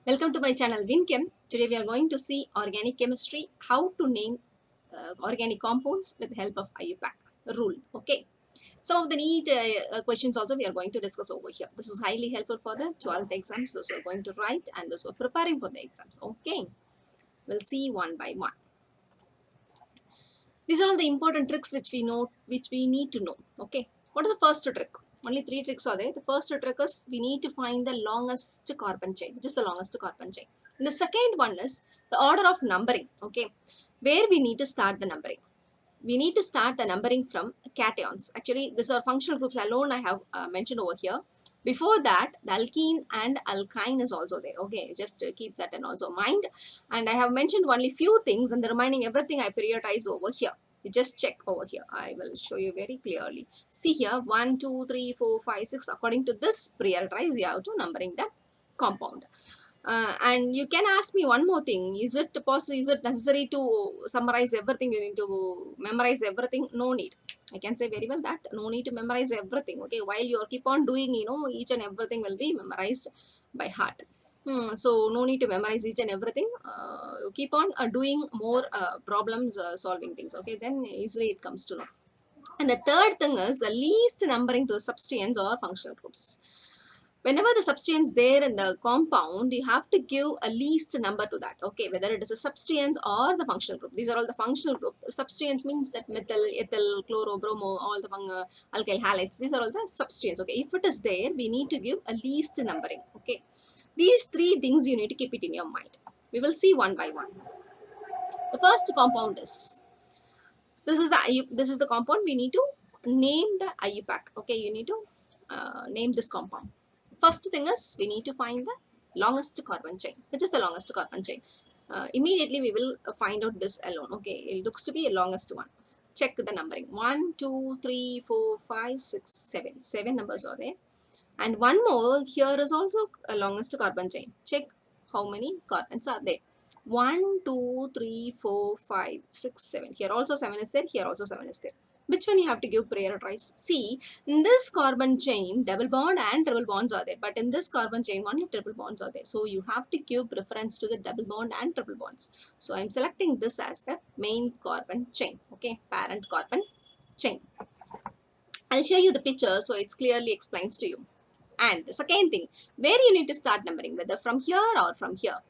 Welcome to my channel WinChem. Today we are going to see organic chemistry, how to name organic compounds with the help of IUPAC rule. Okay. Some of the neat questions also we are going to discuss over here. This is highly helpful for the 12th exams, those who are going to write and those who are preparing for the exams. Okay. We'll see one by one. These are all the important tricks which we need to know. Okay. What is the first trick? Only 3 tricks are there. The first trick is we need to find the longest carbon chain, which is the longest carbon chain. And the second one is the order of numbering. Okay. Where we need to start the numbering. We need to start the numbering from cations. Actually, these are functional groups alone I have mentioned over here. Before that, the alkene and alkyne is also there. Okay, just keep that in also mind. And I have mentioned only few things, and the remaining everything I prioritize over here. You just check over here. I will show you very clearly. See here, 1, 2, 3, 4, 5, 6. According to this prioritize, you have to numbering the compound. And you can ask me one more thing. Is it possible? Is it necessary to summarize everything? You need to memorize everything? No need. I can say very well that no need to memorize everything. Okay, while you keep on doing, each and everything will be memorized by heart. So no need to memorize each and everything. Keep on doing more problems solving things. Okay, then easily it comes to know. And the third thing is the least numbering to the substituents or functional groups. Whenever the substance there in the compound, you have to give a least number to that. Okay, whether it is a substance or the functional group. These are all the functional group. Substance means that methyl, ethyl, chloro, bromo, all the alkyl halides. These are all the substance. Okay, if it is there, we need to give a least numbering. Okay, these 3 things you need to keep it in your mind. We will see one by one. The first compound is this is the compound. We need to name the IUPAC. Okay, you need to name this compound. First thing is we need to find the longest carbon chain. Which is the longest carbon chain? Immediately we will find out this alone. Okay, it looks to be a longest one. Check the numbering. 1, 2, 3, 4, 5, 6, 7. 7 numbers are there. And one more, here is also a longest carbon chain. Check how many carbons are there. 1, 2, 3, 4, 5, 6, 7. Here also 7 is there. Here also 7 is there. Which one you have to give prioritize? See, in this carbon chain, double bond and triple bonds are there. But in this carbon chain, only triple bonds are there. So you have to give preference to the double bond and triple bonds. So I'm selecting this as the main carbon chain. Okay, parent carbon chain. I'll show you the picture so it clearly explains to you. And the second thing, where you need to start numbering, whether from here or from here.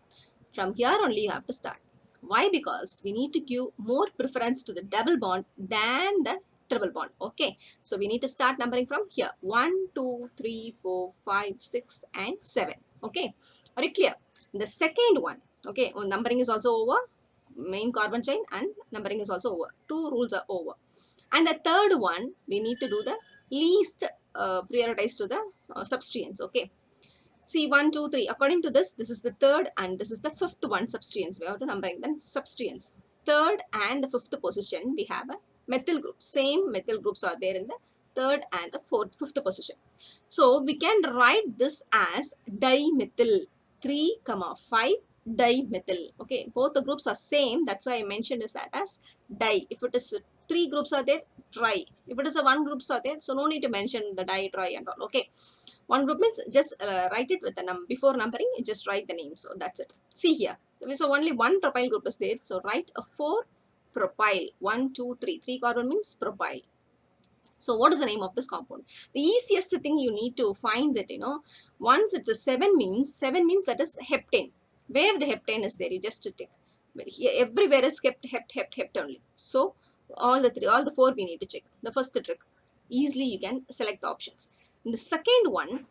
From here only you have to start. Why? Because we need to give more preference to the double bond than the triple bond. Okay. So we need to start numbering from here. 1, 2, 3, 4, 5, 6 and 7. Okay. Are you clear? The second one. Okay. Numbering is also over. Main carbon chain and numbering is also over. 2 rules are over. And the third one, we need to do the least prioritize to the substituents. Okay. See 1, 2, 3. According to this, this is the third and this is the fifth one substituents. We have to numbering then substituents. Third and the fifth position, we have a methyl group. Same methyl groups are there in the third and the fifth position. So we can write this as dimethyl 3, 5 dimethyl. Okay, both the groups are same. That's why I mentioned this as di. If it is 3 groups are there, tri. If it is a 1 groups are there, so no need to mention the di, tri and all. Okay. One group means just write it with the before numbering, just write the name. So that's it. See here. So only one propyl group is there. So write a 4 propyl. 1, 2, 3. 3 carbon means propyl. So what is the name of this compound? The easiest thing you need to find that, once it's a 7 means that is heptane. Where the heptane is there, you just tick. Everywhere is kept hept only. So all the 4 we need to check. The first trick. Easily you can select the options. In the second one,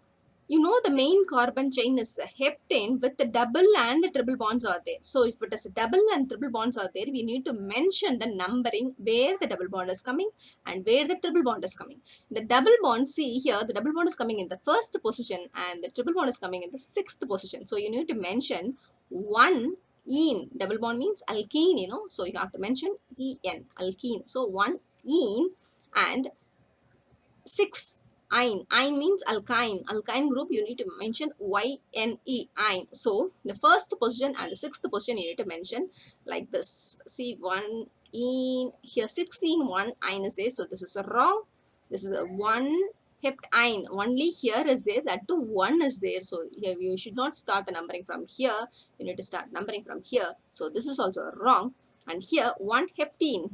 the main carbon chain is a heptane with the double and the triple bonds are there. So if it is a double and triple bonds are there, we need to mention the numbering where the double bond is coming and where the triple bond is coming. The double bond, see here, the double bond is coming in the first position and the triple bond is coming in the 6th position. So you need to mention 1 ene. Double bond means alkene, So you have to mention en, alkene. So 1 ene and 6 ine. Ine means alkyne. Alkyne group you need to mention YNE, ine. So the first position and the 6th position you need to mention like this. See 1 ene, here 16, 1 ine is there. So this is a wrong. This is a 1 heptine. Only here is there, that too 1 is there. So here you should not start the numbering from here. You need to start numbering from here. So this is also wrong. And here 1 heptene.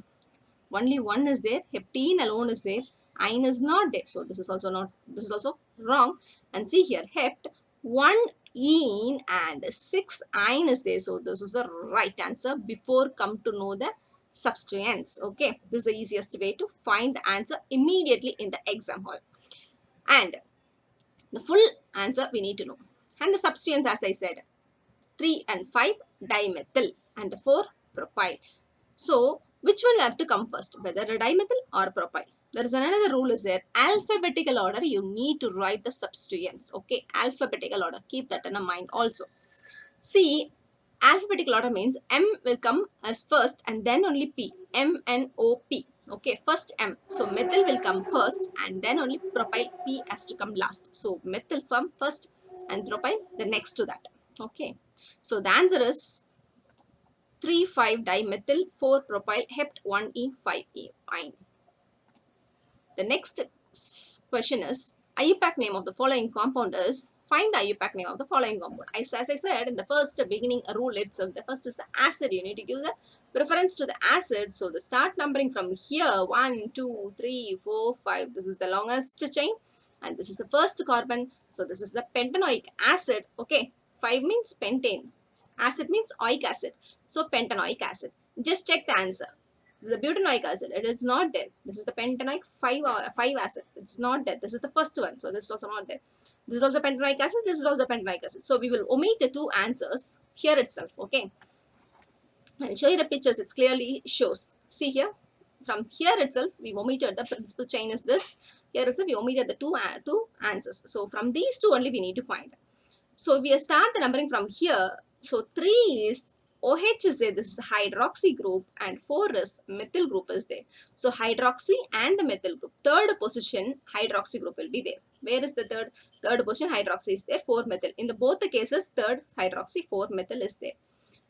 Only 1 is there. Heptene alone is there. Ine is not there. So this is also not, this is also wrong. And see here, hept, 1 ene and 6 ine is there. So this is the right answer before come to know the substituents. Okay, this is the easiest way to find the answer immediately in the exam hall. And the full answer we need to know. And the substituents, as I said, 3 and 5 dimethyl and 4 propyl. So which one have to come first, whether a dimethyl or propyl? There is another rule is there. Alphabetical order, you need to write the substituents. Okay, alphabetical order. Keep that in mind also. See, alphabetical order means M will come as first and then only P. M, N, O, P. Okay, first M. So methyl will come first and then only propyl, P has to come last. So methyl come first and propyl the next to that. Okay, so the answer is 3,5-dimethyl 4-propyl hept 1E5-ine. The next question is, IUPAC name of the following compound is, find the IUPAC name of the following compound. As I said in the first beginning rule itself, the first is the acid. You need to give the preference to the acid. So the start numbering from here, 1, 2, 3, 4, 5. This is the longest chain and this is the first carbon. So this is the pentanoic acid. Okay, 5 means pentane. Acid means oic acid. So pentanoic acid. Just check the answer. This is the butanoic acid. It is not there. This is the pentanoic 5 acid. It's not there. This is the first one. So this is also not there. This is also pentanoic acid. This is also pentanoic acid. So we will omit the 2 answers here itself. Okay. I'll show you the pictures. It clearly shows. See here. From here itself, we omitted the principal chain is this. Here itself, we omitted the two answers. So from these two only we need to find. So we start the numbering from here. So 3 is OH is there. This is hydroxy group and 4 is methyl group is there. So hydroxy and the methyl group. Third position hydroxy group will be there. Where is the third position? Hydroxy is there. 4 methyl. In the both the cases, third hydroxy, 4 methyl is there.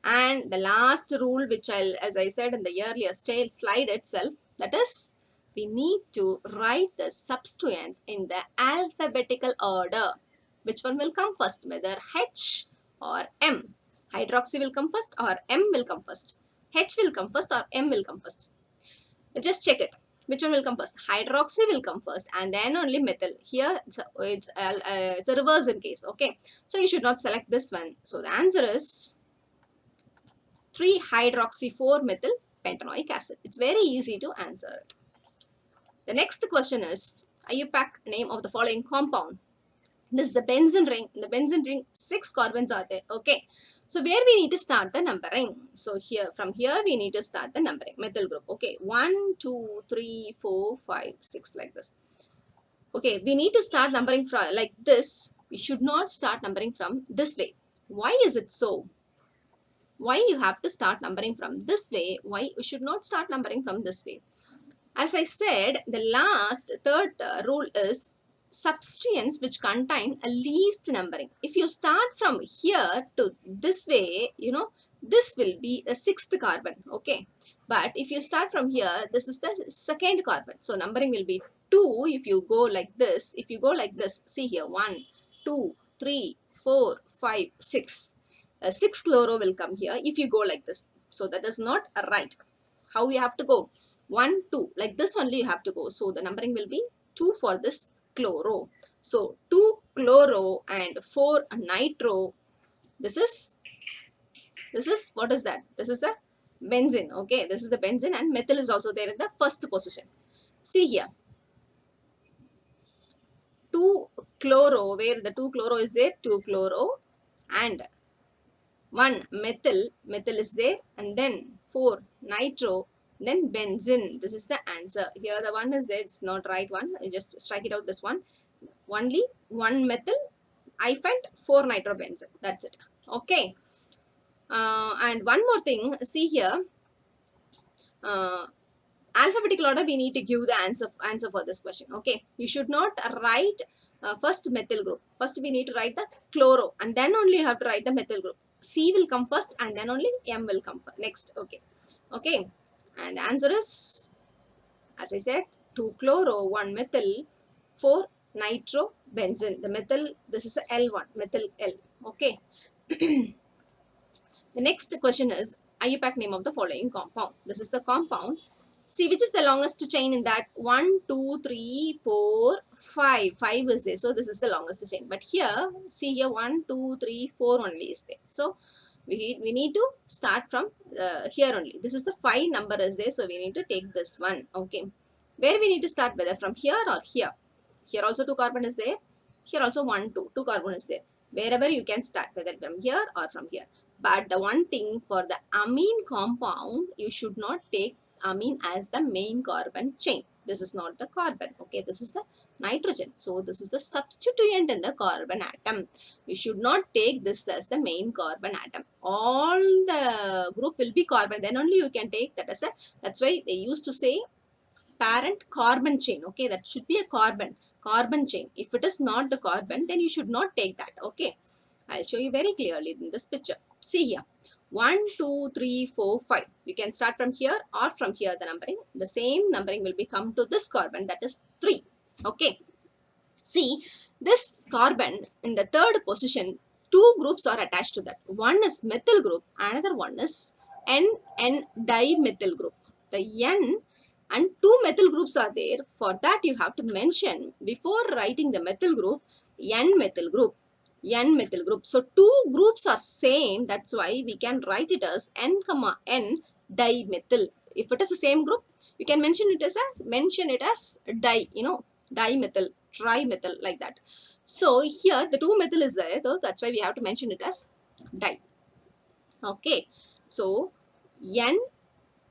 And the last rule, which as I said in the earlier slide itself, that is, we need to write the substituents in the alphabetical order. Which one will come first, whether H or M? Hydroxy will come first or M will come first? H will come first or M will come first? Just check it. Which one will come first? Hydroxy will come first and then only methyl. Here it's a reverse in case. Okay, so you should not select this one. So the answer is 3-hydroxy-4-methyl pentanoic acid. It's very easy to answer it. The next question is, IUPAC name of the following compound. This is the benzene ring. In the benzene ring, 6 carbons are there. Okay. So where we need to start the numbering? So here, from here, we need to start the numbering. Methyl group. Okay. 1, 2, 3, 4, 5, 6 like this. Okay. We need to start numbering from like this. We should not start numbering from this way. Why is it so? Why you have to start numbering from this way? Why you should not start numbering from this way? As I said, the third rule is substituents which contain a least numbering. If you start from here to this way, you know, this will be a 6th carbon. Okay. But if you start from here, this is the 2nd carbon. So numbering will be 2 if you go like this. If you go like this, see here, 1, 2, 3, 4, 5, 6. 6 chloro will come here if you go like this. So that is not right. How you have to go? 1, 2. Like this only you have to go. So the numbering will be 2 for this chloro. So 2 chloro and 4 nitro. This is what is that? This is a benzene. Okay, this is the benzene and methyl is also there in the first position. See here. 2 chloro, where the 2 chloro is there, 2 chloro and 1 methyl is there, and then 4 nitro, then benzene. This is the answer. Here the one is there, it's not right one. I just strike it out this one. Only 1 methyl, I find 4 nitrobenzene. That's it. Okay. And one more thing, see here. Alphabetical order, we need to give the answer for this question. Okay. You should not write first methyl group. First we need to write the chloro and then only you have to write the methyl group. C will come first and then only M will come next. Okay. Okay. And the answer is, as I said, 2 chloro, 1 methyl, 4 nitrobenzene. The methyl, this is a L1, methyl L. Okay. The next question is IUPAC name of the following compound. This is the compound. See which is the longest chain in that. 1, 2, 3, 4, 5. 5 is there. So this is the longest chain. But here, see here 1, 2, 3, 4 only is there. So we need to start from here only. This is the 5 number is there. So we need to take this one. Okay. Where we need to start, whether from here or here. Here also 2 carbon is there. Here also 1, 2. 2 carbon is there. Wherever you can start, whether from here or from here. But the one thing for the amine compound, you should not take amine as the main carbon chain. This is not the carbon. Okay, this is the nitrogen. So this is the substituent in the carbon atom. You should not take this as the main carbon atom. All the group will be carbon. Then only you can take that as a, that's why they used to say parent carbon chain. Okay, that should be a carbon chain. If it is not the carbon, then you should not take that. Okay, I'll show you very clearly in this picture. See here, 1, 2, 3, 4, 5. You can start from here or from here, the numbering. The same numbering will become to this carbon, that is 3. Okay, see this carbon in the third position, 2 groups are attached to that. One is methyl group, another one is N dimethyl group. The N and 2 methyl groups are there. For that you have to mention before writing the methyl group, N methyl group. N methyl group. So 2 groups are same. That's why we can write it as N dimethyl. If it is the same group, you can mention it as di, dimethyl, trimethyl, like that. So here the 2 methyl is there, though, that's why we have to mention it as di. Okay. So N,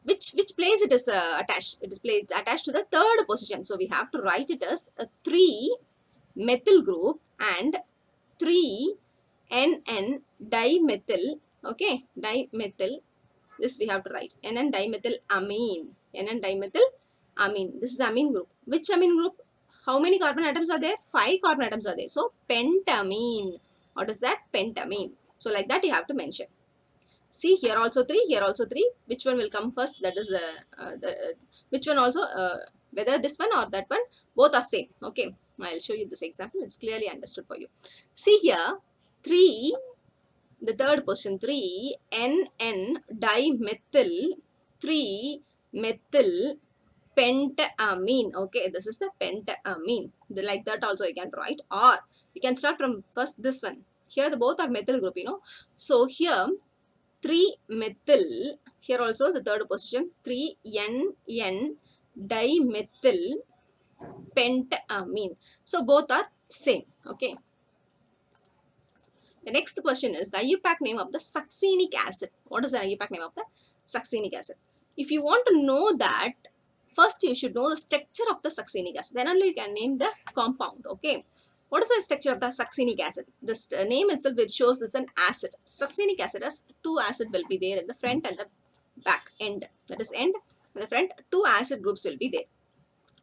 which place it is attached? It is attached to the third position. So we have to write it as a 3 methyl group and 3 NN dimethyl. Okay, dimethyl. This we have to write NN dimethyl amine. NN dimethyl amine. This is amine group. Which amine group? How many carbon atoms are there? 5 carbon atoms are there. So pentamine. What is that? Pentamine. So like that you have to mention. See here also 3, here also 3. Which one will come first? That is which one also? Whether this one or that one, both are same. Okay, I'll show you this example. It's clearly understood for you. See here 3. The third position 3 NN dimethyl 3 methyl pentamine. Okay, this is the pentamine. Like that also you can write, or you can start from first this one. Here the both are methyl group, So here 3 methyl, here also the third position 3 NN dimethyl pentamine. So both are same. Okay. The next question is the IUPAC name of the succinic acid. What is the IUPAC name of the succinic acid? If you want to know that, first you should know the structure of the succinic acid. Then only you can name the compound. Okay. What is the structure of the succinic acid? This name itself, it shows this an acid. Succinic acid has 2 acid will be there in the front and the back end. That is end and the front. 2 acid groups will be there.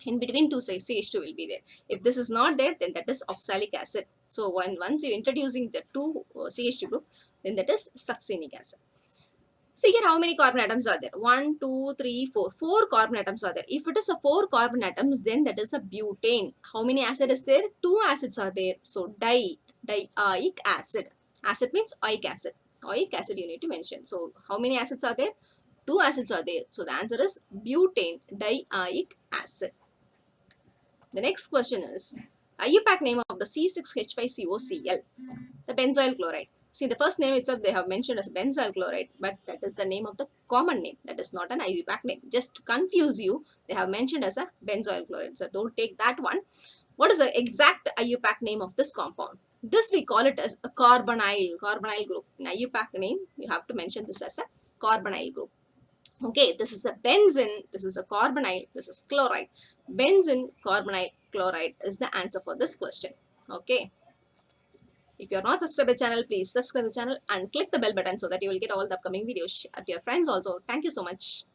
In between 2 CH2 will be there. If this is not there, then that is oxalic acid. So once you introducing the 2 CH2 group, then that is succinic acid. See here how many carbon atoms are there? 1, 2, 3, 4. 4 carbon atoms are there. If it is a 4 carbon atoms, then that is a butane. How many acid is there? 2 acids are there. So dioic acid. Acid means oic acid. Oic acid you need to mention. So how many acids are there? 2 acids are there. So the answer is butane dioic acid. The next question is IUPAC name of the C6H5COCl, the benzoyl chloride. See, the first name itself they have mentioned as benzoyl chloride, but that is the name of the common name. That is not an IUPAC name. Just to confuse you, they have mentioned as a benzoyl chloride. So don't take that one. What is the exact IUPAC name of this compound? This we call it as a carbonyl group. In IUPAC name, you have to mention this as a carbonyl group. Okay, this is the benzene, this is the carbonyl, this is chloride. Benzene, carbonyl, chloride is the answer for this question. Okay. If you are not subscribed to the channel, please subscribe to the channel and click the bell button so that you will get all the upcoming videos at your friends also. Thank you so much.